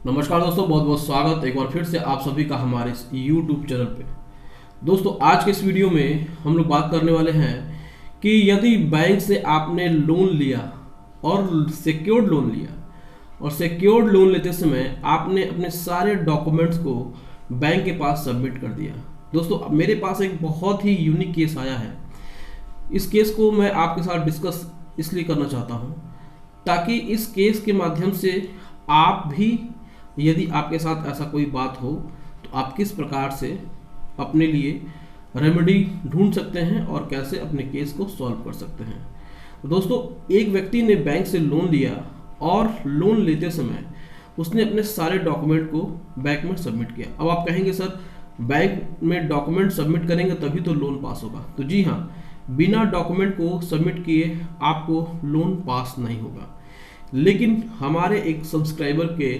नमस्कार दोस्तों, बहुत बहुत स्वागत एक बार फिर से आप सभी का हमारे इस YouTube चैनल पे। दोस्तों, आज के इस वीडियो में हम लोग बात करने वाले हैं कि यदि बैंक से आपने लोन लिया और सिक्योर्ड लोन लिया और सिक्योर्ड लोन लेते समय आपने अपने सारे डॉक्यूमेंट्स को बैंक के पास सबमिट कर दिया। दोस्तों, अब मेरे पास एक बहुत ही यूनिक केस आया है। इस केस को मैं आपके साथ डिस्कस इसलिए करना चाहता हूँ ताकि इस केस के माध्यम से आप भी, यदि आपके साथ ऐसा कोई बात हो, तो आप किस प्रकार से अपने लिए रेमेडी ढूंढ सकते हैं और कैसे अपने केस को सॉल्व कर सकते हैं। तो दोस्तों, एक व्यक्ति ने बैंक से लोन लिया और लोन लेते समय उसने अपने सारे डॉक्यूमेंट को बैंक में सबमिट किया। अब आप कहेंगे सर, बैंक में डॉक्यूमेंट सबमिट करेंगे तभी तो लोन पास होगा। तो जी हाँ, बिना डॉक्यूमेंट को सबमिट किए आपको लोन पास नहीं होगा। लेकिन हमारे एक सब्सक्राइबर के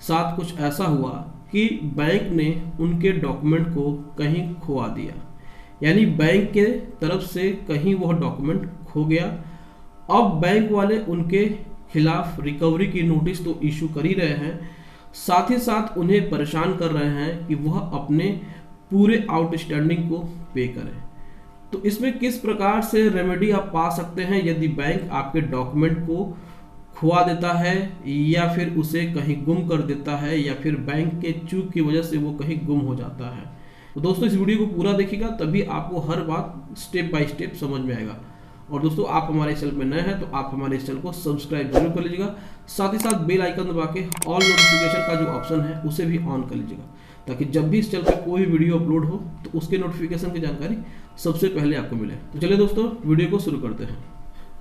साथ कुछ ऐसा हुआ कि बैंक ने उनके डॉक्यूमेंट को कहीं खोआ दिया, यानी बैंक के तरफ से कहीं वह डॉक्यूमेंट खो गया। अब बैंक वाले उनके खिलाफ रिकवरी की नोटिस तो इशू कर ही रहे हैं, साथ ही साथ उन्हें परेशान कर रहे हैं कि वह अपने पूरे आउटस्टैंडिंग को पे करें। तो इसमें किस प्रकार से रेमेडी आप पा सकते हैं यदि बैंक आपके डॉक्यूमेंट को खुआ देता है या फिर उसे कहीं गुम कर देता है या फिर बैंक के चूक की वजह से वो कहीं गुम हो जाता है। तो दोस्तों, इस वीडियो को पूरा देखिएगा, तभी आपको हर बात स्टेप बाय स्टेप समझ में आएगा। और दोस्तों, आप हमारे चैनल में नए हैं तो आप हमारे इस चैनल को सब्सक्राइब जरूर कर लीजिएगा, साथ ही साथ बेल आइकन दबा के ऑल नोटिफिकेशन का जो ऑप्शन है उसे भी ऑन कर लीजिएगा, ताकि जब भी इस चैनल पर कोई वीडियो अपलोड हो तो उसके नोटिफिकेशन की जानकारी सबसे पहले आपको मिले। तो चलिए दोस्तों, वीडियो को शुरू करते हैं।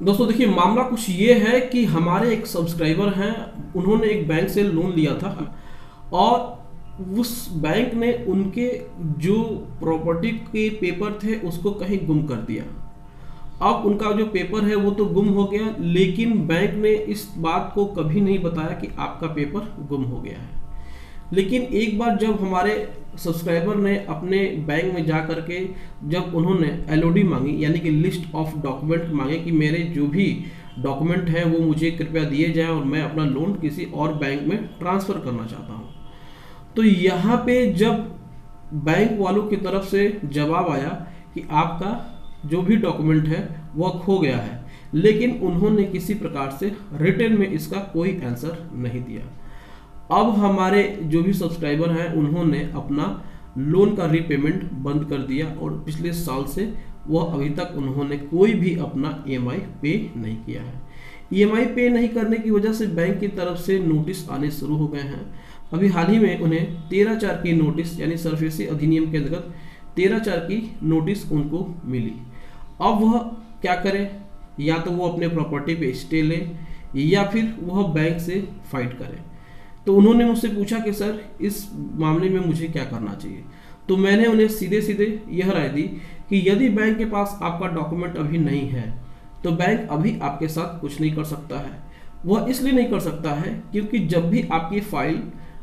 दोस्तों देखिए, मामला कुछ ये है कि हमारे एक सब्सक्राइबर हैं, उन्होंने एक बैंक से लोन लिया था और उस बैंक ने उनके जो प्रॉपर्टी के पेपर थे उसको कहीं गुम कर दिया। अब उनका जो पेपर है वो तो गुम हो गया, लेकिन बैंक ने इस बात को कभी नहीं बताया कि आपका पेपर गुम हो गया है। लेकिन एक बार जब हमारे सब्सक्राइबर ने अपने बैंक में जा करके जब उन्होंने एलओडी मांगी, यानी कि लिस्ट ऑफ डॉक्यूमेंट मांगे कि मेरे जो भी डॉक्यूमेंट हैं वो मुझे कृपया दिए जाएं और मैं अपना लोन किसी और बैंक में ट्रांसफ़र करना चाहता हूं, तो यहाँ पे जब बैंक वालों की तरफ से जवाब आया कि आपका जो भी डॉक्यूमेंट है वह खो गया है, लेकिन उन्होंने किसी प्रकार से रिटर्न में इसका कोई आंसर नहीं दिया। अब हमारे जो भी सब्सक्राइबर हैं उन्होंने अपना लोन का रीपेमेंट बंद कर दिया और पिछले साल से वह अभी तक उन्होंने कोई भी अपना ईएमआई पे नहीं किया है। ईएमआई पे नहीं करने की वजह से बैंक की तरफ से नोटिस आने शुरू हो गए हैं। अभी हाल ही में उन्हें 13(4) की नोटिस, यानी सरफेसी अधिनियम के अंतर्गत 13(4) की नोटिस उनको मिली। अब वह क्या करें, या तो वो अपने प्रॉपर्टी पे स्टे लें या फिर वह बैंक से फाइट करें। तो उन्होंने मुझसे पूछा कि सर, इस मामले में मुझे क्या करना चाहिए। तो मैंने उन्हें सीधे सीधे यह राय दी कि यदि बैंक के पास आपका डॉक्यूमेंट अभी नहीं है तो बैंक अभी आपके साथ कुछ नहीं कर सकता है। वह इसलिए नहीं कर सकता है क्योंकि जब भी आपकी फाइल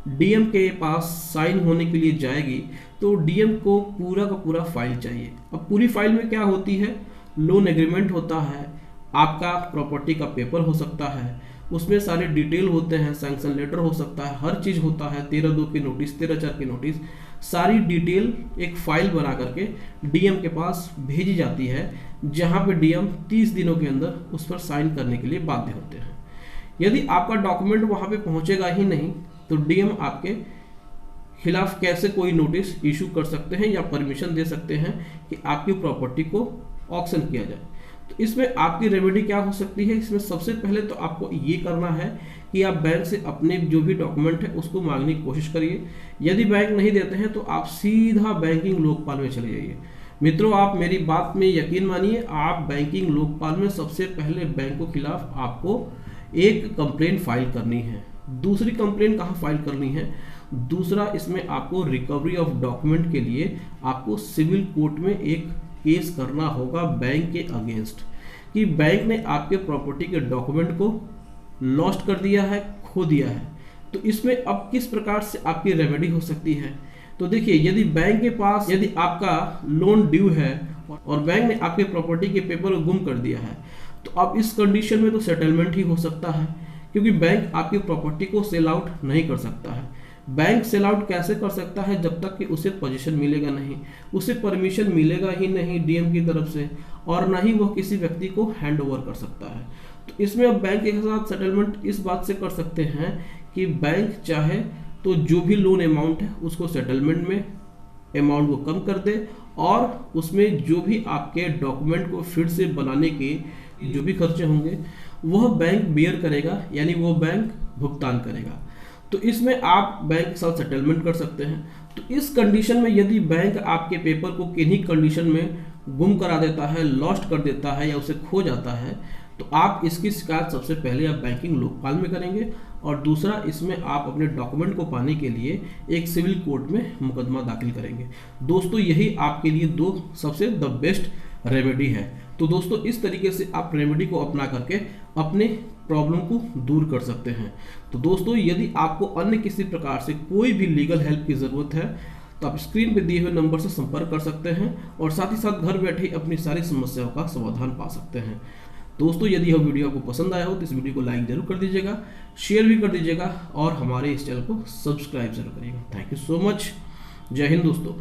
डीएम के पास साइन होने के लिए जाएगी तो डीएम को पूरा का पूरा फाइल चाहिए। अब पूरी फाइल में क्या होती है, लोन एग्रीमेंट होता है, आपका प्रॉपर्टी का पेपर हो सकता है, उसमें सारे डिटेल होते हैं, सैंक्शन लेटर हो सकता है, हर चीज़ होता है, 13(2) की नोटिस, 13(4) की नोटिस, सारी डिटेल एक फाइल बना करके डीएम के पास भेजी जाती है, जहां पे डीएम 30 दिनों के अंदर उस पर साइन करने के लिए बाध्य होते हैं। यदि आपका डॉक्यूमेंट वहां पे पहुंचेगा ही नहीं तो डीएम आपके खिलाफ कैसे कोई नोटिस इशू कर सकते हैं या परमिशन दे सकते हैं कि आपकी प्रॉपर्टी को ऑक्शन किया जाए। तो इसमें आपकी रेमेडी क्या हो सकती है, इसमें सबसे पहले तो आपको ये करना है कि आप बैंक से अपने जो भी डॉक्यूमेंट है उसको मांगने की कोशिश करिए। यदि बैंक नहीं देते हैं तो आप सीधा बैंकिंग लोकपाल में चले जाइए। मित्रों, आप मेरी बात में यकीन मानिए, आप बैंकिंग लोकपाल में सबसे पहले बैंक के खिलाफ आपको एक कंप्लेंट फाइल करनी है। दूसरी कंप्लेंट कहाँ फाइल करनी है, दूसरा इसमें आपको रिकवरी ऑफ डॉक्यूमेंट के लिए आपको सिविल कोर्ट में एक केस करना होगा बैंक के अगेंस्ट कि बैंक ने आपके प्रॉपर्टी के डॉक्यूमेंट को लॉस्ट कर दिया है, खो दिया है। तो इसमें अब किस प्रकार से आपकी रेमेडी हो सकती है। तो देखिए, यदि बैंक के पास, यदि आपका लोन ड्यू है और बैंक ने आपके प्रॉपर्टी के पेपर को गुम कर दिया है, तो अब इस कंडीशन में तो सेटलमेंट ही हो सकता है, क्योंकि बैंक आपकी प्रॉपर्टी को सेल आउट नहीं कर सकता है। बैंक सेल आउट कैसे कर सकता है? जब तक कि उसे पोजीशन मिलेगा नहीं, उसे परमिशन मिलेगा ही नहीं डीएम की तरफ से, और ना ही वह किसी व्यक्ति को हैंड ओवर कर सकता है। तो इसमें अब बैंक के साथ सेटलमेंट इस बात से कर सकते हैं कि बैंक चाहे तो जो भी लोन अमाउंट है उसको सेटलमेंट में अमाउंट को कम कर दे, और उसमें जो भी आपके डॉक्यूमेंट को फिर से बनाने के जो भी खर्चे होंगे वह बैंक बेयर करेगा, यानी वो बैंक भुगतान करेगा। तो इसमें आप बैंक के साथ सेटलमेंट कर सकते हैं। तो इस कंडीशन में यदि बैंक आपके पेपर को किन्हीं कंडीशन में गुम करा देता है, लॉस्ट कर देता है या उसे खो जाता है, तो आप इसकी शिकायत सबसे पहले आप बैंकिंग लोकपाल में करेंगे, और दूसरा इसमें आप अपने डॉक्यूमेंट को पाने के लिए एक सिविल कोर्ट में मुकदमा दाखिल करेंगे। दोस्तों यही आपके लिए दो सबसे द बेस्ट रेमेडी है। तो दोस्तों इस तरीके से आप रेमेडी को अपना करके अपने प्रॉब्लम को दूर कर सकते हैं। तो दोस्तों यदि आपको अन्य किसी प्रकार से कोई भी लीगल हेल्प की ज़रूरत है तो आप स्क्रीन पे दिए हुए नंबर से संपर्क कर सकते हैं, और साथ ही साथ घर बैठे अपनी सारी समस्याओं का समाधान पा सकते हैं। दोस्तों यदि यह वीडियो आपको पसंद आया हो तो इस वीडियो को लाइक जरूर कर दीजिएगा, शेयर भी कर दीजिएगा, और हमारे इस चैनल को सब्सक्राइब जरूर करिएगा। Thank you so much. जय हिंद दोस्तों।